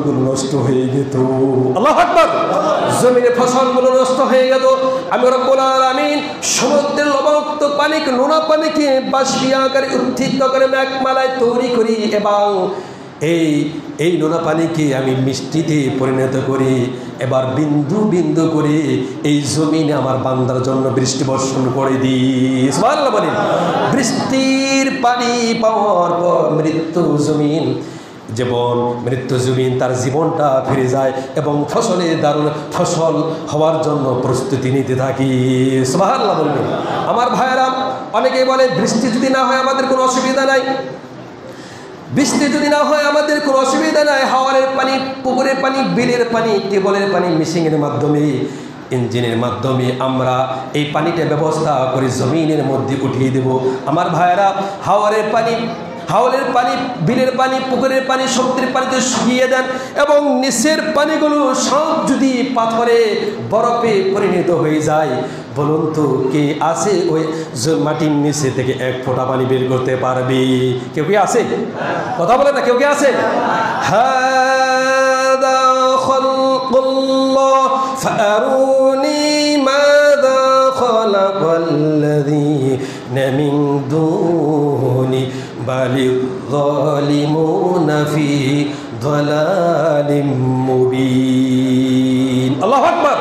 ফসলগুলো নষ্ট হয়ে যেত। আল্লাহু আকবার। জমিনে ফসলগুলো নষ্ট হয়ে যেত। আমি রব্বুল আলামিন সমুদ্রের লবণাক্ত পানিকে, নোনা পানিকে বাষ্পীয় আকারে উত্থিত করে মেঘমালায় তৈরি করি এবং এই নোনা পানিকে আমি মিষ্টিতে পরিণত করি। এবার বিন্দু বিন্দু করে এই জমিনে আমার বান্দার জন্য বৃষ্টি বর্ষণ করে দিই। সুবহানাল্লাহ বলেন। বৃষ্টির পানি পাওয়ার পর মৃত্যু জমিন তার জীবনটা ফিরে যায় এবং দারুণ ফসল হওয়ার জন্য প্রস্তুতি নিতে থাকি। সুবহানাল্লাহ বলবেন। আমার ভাইয়েরা, অনেকেই বলে বৃষ্টি যদি না হয় আমাদের কোনো অসুবিধা নাই, বৃষ্টি যদি না হয় আমাদের কোনো অসুবিধা নাই। হাওরের পানি, পুকুরের পানি, বিলের পানি, টিউবওয়েলের পানি, মেশিনের মাধ্যমে, ইঞ্জিনের মাধ্যমে আমরা এই পানিটা ব্যবস্থা করে জমিনের মধ্যে উঠিয়ে দেব। আমার ভাইয়েরা, হাওরের পানি, বিলের পানি, পুকুরের পানি, সমুদ্রের পানিতে শুকিয়ে দেন এবং নিচের পানিগুলো সব যদি পাথরে বরফে পরিণত হয়ে যায়, বলুন তো কে আছে ওই মাটির নিচে থেকে এক ফোঁটা পানি বের করতে পারবে? কেউ কি আছে? কথা বলে না, কেউ কি আছে? হাদা খালকুল্লাহ ফারুনি মাযা খালাকাল্লাযীনা মিন দুনি বালিল যালিমুনা ফি যালালিম মুবিন। আল্লাহু আকবার।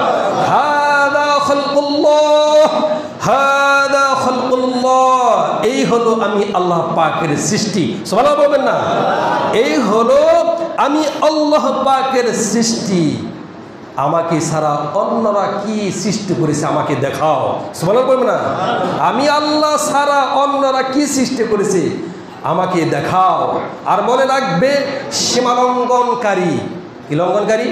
হাদা খালকুল্লাহ, এই হলো আমি আল্লাহ পাকের সৃষ্টি। সুবহানাল্লাহ বলবেন না? এই হলো আমি আল্লাহ পাকের সৃষ্টি। আমাকে ছাড়া অন্যরা কি সৃষ্টি করেছে আমাকে দেখাও। সুবহানাল্লাহ বলবেন না? আমি আল্লাহ ছাড়া অন্যরা কি সৃষ্টি করেছে আমাকে দেখাও। আর মনে রাখবে, সীমালঙ্ঘনকারী, কি লঙ্ঘনকারী?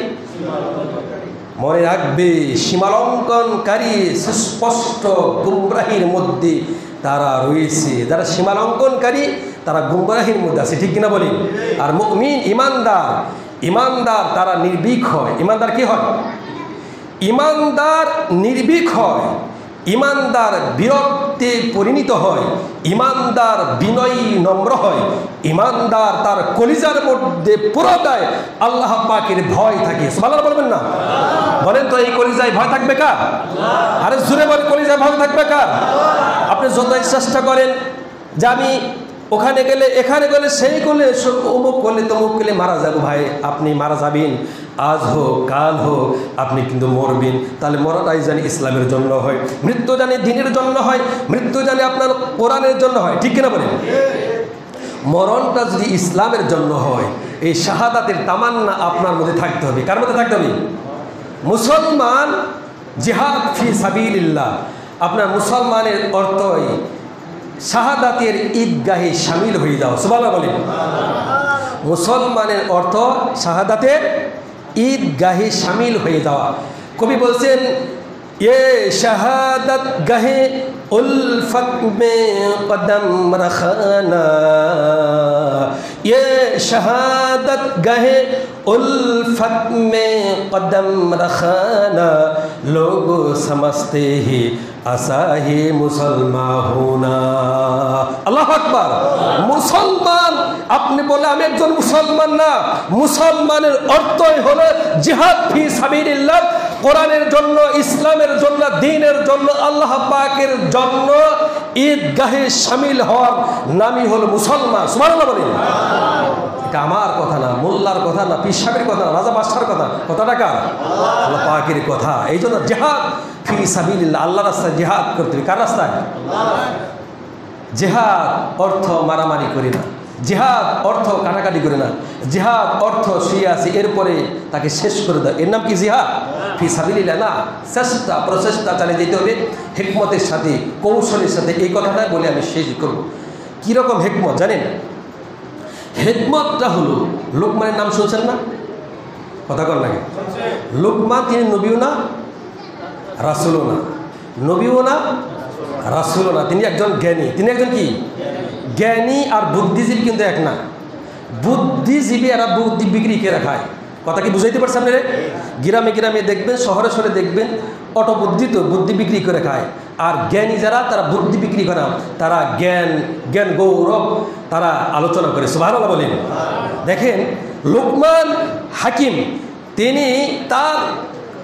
মনে রাখবে, সীমালঙ্ঘনকারী সুস্পষ্ট গুমরাহির মধ্যে তারা রয়েছে। যারা সীমালঙ্ঘনকারী তারা গুমরাহির মধ্যে আছে, ঠিক কিনা বলি? আর মুমিন, ইমানদার তারা নির্ভীক হয়। ইমানদার কি হয়? ইমানদার নির্ভীক হয়, ইমানদার বিরক্তে পরিণত হয়, ইমানদার বিনয়ী নম্র হয়, ইমানদার তার কলিজার মধ্যে পুরোটাই আল্লাহ পাকের ভয় থাকে। সুবহানাল্লাহ বলবেন না? বলেন তো, এই কলিজায় ভয় থাকবে কার? আরে জোরে বলেন, কলিজায় ভয় থাকবে কার? আপনি যতই চেষ্টা করেন যে আমি ওখানে গেলে, এখানে গেলে, সেই করলে, অমুক করলে, তমুক করলে মারা যাবো, ভাই আপনি মারা যাবেন। আজ হোক কাল হোক আপনি কিন্তু মরবেন। তাহলে মরাটাই জানি ইসলামের জন্য হয়, মৃত্যু জানি দিনের জন্য হয়, মৃত্যু জানি আপনার কোরআনের জন্য হয়, ঠিক কিনা বলেন? মরণটা যদি ইসলামের জন্য হয়, এই শাহাদাতের তামান্না আপনার মধ্যে থাকতে হবে। কার মধ্যে থাকতে হবে? মুসলমান জিহাদ ফি সাবিলিল্লাহ। আপনার মুসলমানের অর্থই শাহাদাতের ঈদগাহে শামিল হয়ে যাও। সুবহানাল্লাহ বলেন। মুসলমানের অর্থ শাহাদাতের ঈদগাহে শামিল হয়ে যাওয়া। কবি বলছেন, ये शहादत गहे उल्फत में कदम रखाना, ये शहादत गहे उल्फत में कदम रखाना, लोग समझते ही আসাহে মুসলমান হোনা। আল্লাহু আকবার। মুসলমান, আপনি বলে আমি একজন মুসলমান না, মুসলমানের অর্থই হলো জিহাদ ফি সাবিলিল্লাহ, কোরআনের জন্য, ইসলামের জন্য, দ্বীনের জন্য, আল্লাহ পাকের জন্য ঈদগাহে শামিল হওয়ার নামই হলো মুসলমান। সুবহানাল্লাহ বলেন। এটা আমার কথা না, মোল্লার কথা না, পীর সাহেবের কথা না, রাজা বাদশার কথা, কথাটা কার? আল্লাহ পাকের কথা। এই জন্য জিহাদ ফি সাবিলিল্লাহ, আল্লাহর রাস্তায় জিহাদ করতে হবে। কার রাস্তায়? জিহাদ অর্থ মারামারি করি না, জিহাদ অর্থ কাটাকাটি করে না, জিহাদ অর্থ শুয়ে আছে এরপরে তাকে শেষ করে দেয়, এর নাম কি জিহাদ ফি সাবিলিল্লাহ না। প্রচেষ্টা চালিয়ে যেতে হবে হিকমতের সাথে, কৌশলের সাথে। এই কথাটাই বলে আমি শেষ করব। কীরকম হিকমত জানেন? হিকমতটা হলো, লোকমানের নাম শুনছেন না? কথা কর লাগে। লোকমান তিনি নবীও না, রাসূলও না, নবীও না, রাসূলও না। তিনি একজন জ্ঞানী। তিনি একজন কি? জ্ঞানী। আর বুদ্ধিজীবী কিন্তু এক না। বুদ্ধিজীবী এরা বুদ্ধি বিক্রি করে খায়। কথা কি বুঝাইতে পারছে আপনারা? গ্রামে গ্রামে দেখবেন, শহরে শহরে দেখবেন, অটো বুদ্ধি তো বুদ্ধি বিক্রি করে খায়। আর জ্ঞানী যারা, তারা বুদ্ধি বিক্রি করে না, তারা জ্ঞান গৌরব তারা আলোচনা করে। সুবহানাল্লাহ বলেন। দেখেন, লোকমান হাকিম,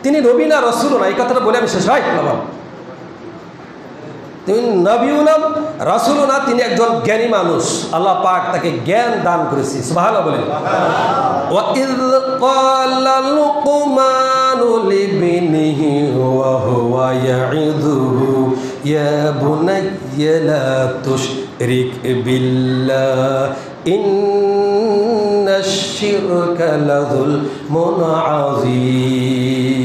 তিনি নবী না রসুল না, এই কথাটা বলে আমি শেষ হয় না। তিনি নবীও না রাসূলও না, তিনি একজন জ্ঞানী মানুষ, আল্লাহ পাক তাকে জ্ঞান দান করেছে। সুবহানাল্লাহ বলেন। ওয়া ইয ক্বালা লুকমানু লিবনিহি ওয়া হুয়া ইয়াইযুহু ইয়া বুনাইয়া লা তুশরিক বিল্লাহ ইন্নাশ শিরকা লাযুলমুন আযীম।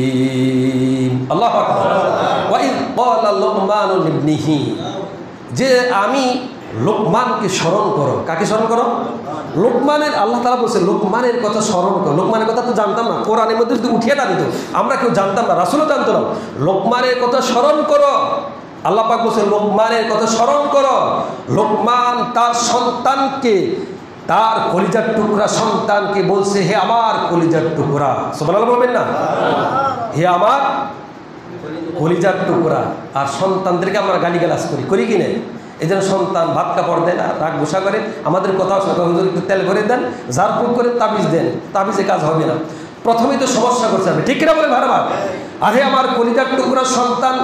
আল্লাহু আকবার। ওয়া ইয ক্বালা লুকমানু লিবনিহি, যে আমি লোকমানকে স্মরণ করো। কাকে স্মরণ করো? লোকমানের, আল্লাহ তাআলা বলছে লোকমানের কথা স্মরণ করো। লোকমানের কথা তো জানতাম না, কোরআনের মধ্যে যদি উঠিয়ে না দিত আমরা কেউ জানতাম না, রাসূলও জানতো না। লোকমানের কথা স্মরণ করো, আল্লাহ পাক বলছে লোকমানের কথা স্মরণ করো। লোকমান তার সন্তানকে, তার কলিজার টুকরা সন্তানকে বলছে, হে আমার কলিজার টুকরা। সুবহানাল্লাহ বলবেন না? হে আমার কলিজার টুকরা। আর সন্তানদেরকে আমরা গালিগালাজ করি কি না? এই জন্য সন্তান ভাত কাপড় দেন, রাগ গোসা করে, আমাদের কথা হুজুর একটু তেল ভরে দেন, ঝাড়ফুঁক করে তাবিজ দেন, তাবিজে কাজ হবে না। প্রথমেই তো সমস্যা করছে আমি, ঠিক কিনা বলে ভাড়া। আরে আমার কলিজার টুকরা সন্তান,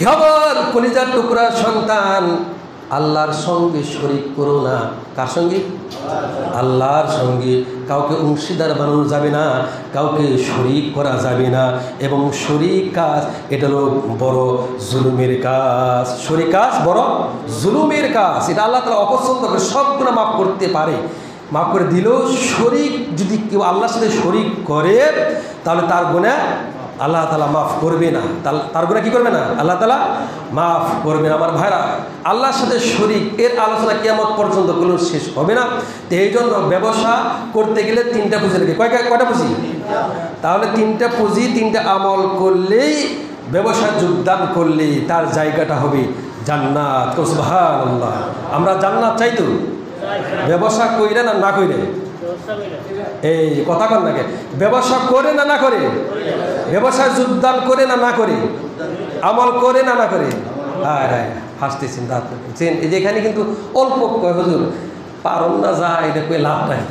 হে আমার কলিজার টুকরা সন্তান, আল্লাহর সঙ্গে শরীক করো না। কার সঙ্গে? আল্লাহর সঙ্গে। কাউকে অংশীদার বানানো যাবে না, কাউকে শরীক করা যাবে না। এবং শরীক কাজ এটা হলো বড় জুলুমের কাজ। শরীক কাজ বড় জুলুমের কাজ, এটা আল্লাহ তাআলা অপছন্দ করে। সব গুনাহ মাফ করতে পারে, মাফ করে দিলেও শরীক যদি কেউ আল্লাহর সাথে শরীক করে তাহলে তার গুনাহ আল্লাহ তাআলা মাফ করবে না। তার গুনাহ কি করবে না? আল্লাহ তাআলা মাফ করবে না। আমার ভাইরা, আল্লাহর সাথে শরীক এর আলোচনা কিয়ামত পর্যন্ত কোনো শেষ হবে না। তো এই জন্য ব্যবসা করতে গেলে তিনটা পুঁজি লাগে। কয়টা পুঁজি? তাহলে তিনটা পুঁজি, তিনটা আমল করলেই, ব্যবসা যোগদান করলেই তার জায়গাটা হবে জান্নাত। সুবহানাল্লাহ। আমরা জান্নাত চাই তো, ব্যবসা কইরা না কইরে? এই কথা কন নাকি? ব্যবসা করে না করে? ব্যবসায় যোগদান করে না করে? আমল করে না করে? হাসতেছেন, এই যে এখানে কিন্তু অল্প কয় হুজুর পারন না যা, এটা কই লাভ নাই।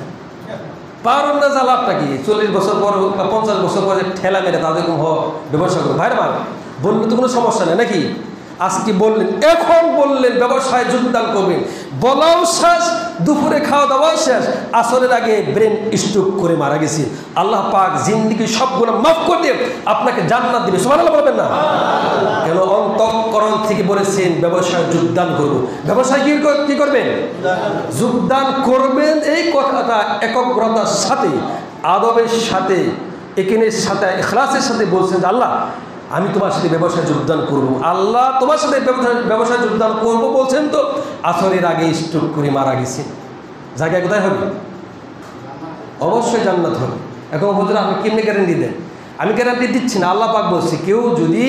পারন না যা লাভটা কি? 40 বছর পর বা 50 বছর পরে ঠেলা মেরে তাদের ব্যবসা করবো। ভাইরা মান বললে তো কোনো সমস্যা নেই নাকি? আজকে বললেন, এখন বললেন ব্যবসায় যোগদান করবেন, বলাও শেষ, দুপুরে খাওয়া দাওয়াও শেষ, আসরের আগে ব্রেন স্ট্রোক করে মারা গেছি। আল্লাহ পাক জিন্দেগি সব গুনাহ মাফ করে দিয়ে আপনাকে জান্নাত দিবে। সুবহানাল্লাহ বলবেন না? কেন? অন্তঃকরণ থেকে বলেছেন ব্যবসায় যোগদান করব। ব্যবসায় কি করবেন? যোগদান করবেন। এই কথাটা একগ্রতার সাথে, আদবের সাথে, একিনের সাথে, ইখলাসের সাথে বলছেন যে আল্লাহ আমি তোমার সাথে ব্যবসায় যোগদান করব। আল্লাহ তোমার সাথে ব্যবসায় যোগদান করব বলছেন, তো আসরের আগে স্ট্রোক করে মারা গেছে। জায়গায় কোথায় হবে? অবশ্যই জান্নাত হবে। এখন হুজুর আপনি কেমনি গ্যারান্টি দেন? আমি গ্যারান্টি দিচ্ছি না। আল্লাহ পাক বলছে, কেউ যদি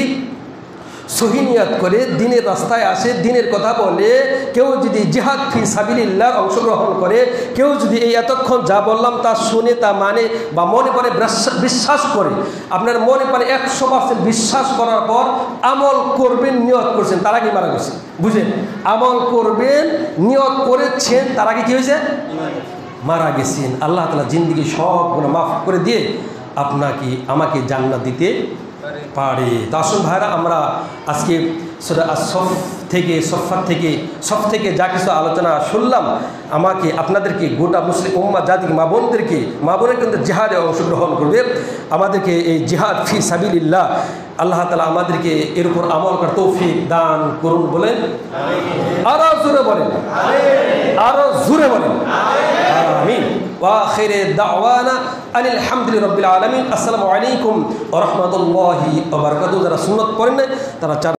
সহি নিয়ত করে দিনের রাস্তায় আসে, দিনের কথা বলে, কেউ যদি জিহাদ ফি সাবিলিল্লাহ অংশগ্রহণ করে, কেউ যদি এই এতক্ষণ যা বললাম তা শুনে, তা মানে বা মনে পড়ে বিশ্বাস করে, আপনার মনে পড়ে 100% বিশ্বাস করার পর আমল করবেন, নিয়ত করছেন, তার আগে মারা গেছে। বুঝলেন? আমল করবেন, নিয়ত করেছেন, তার আগে কি হয়েছে? মারা গেছেন। আল্লাহ তাআলা জিন্দেগি সব গুনাহ মাফ করে দিয়ে আপনাকে আমাকে জান্নাত দিতে পারে। তো আসুন ভাইরা, আমরা আজকে সূরা সফ থেকে যা কিছু আলোচনা শুনলাম, আমাকে আপনাদেরকে গোটা মুসলিম উম্মাহ জাতিকে, মা বোনের কিন্তু জিহাদে অংশগ্রহণ করবে, আমাদেরকে এই জিহাদ ফি সাবিলিল্লাহ আল্লাহ তাআলা আমাদেরকে এর উপর আমল করার তৌফিক দান করুন। বলেন আরো জোরে বলেন, আরো জোরে বলেন আমিন। ওয়া আখিরে দাওয়ানা আনিল হামদুলিল্লাহি রাব্বিল আলামিন। আসসালামু আলাইকুম ওয়া রাহমাতুল্লাহি ওয়া বারাকাতুহু। যারা সুন্নাত পড়েন না তারা